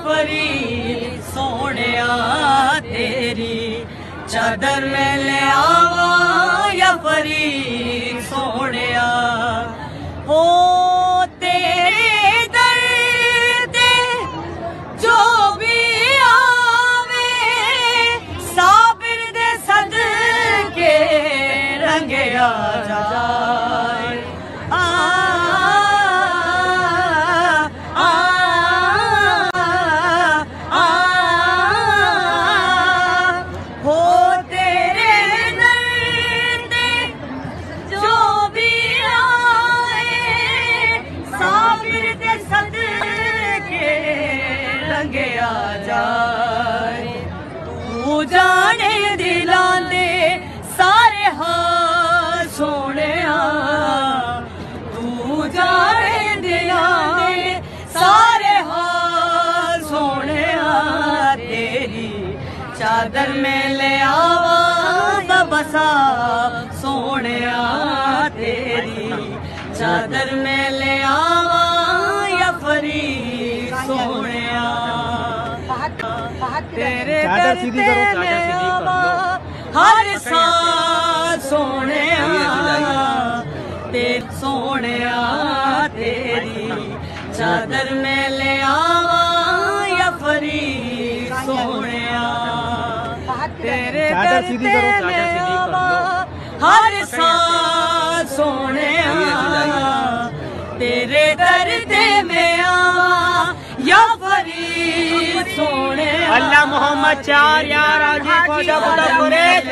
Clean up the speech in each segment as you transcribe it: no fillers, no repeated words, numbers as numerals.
फरीद सोनिया तेरी चादर में ले आवा या फरीद सोनिया। ओ तेरे दर्द जो भी आवे साबिर दे सदके रंगे आ जाए। तू जाने दिलां दे सारे हाल सोनिया, तू जाने दिलां दे सारे हाल सोनिया। तेरी चादर में ले आवा बसा सोनिया, तेरी चादर में ले आवा या फरीद सोनिया। तेरे दर पे हर साल सोनिया, तेरे सोनिया तेरी चादर में ले आवा या फरीद सोनिया। तेरे दर पे हर साल सोनिया, तेरे दर में आवा या फरीद सोनिया। अल्लाह मोहम्मद चार यार आजी ख्वाजा मुतफ़रीद,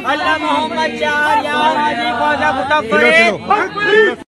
अल्लाह मोहम्मद चार यार आजी ख्वाजा मुतफ़रीद।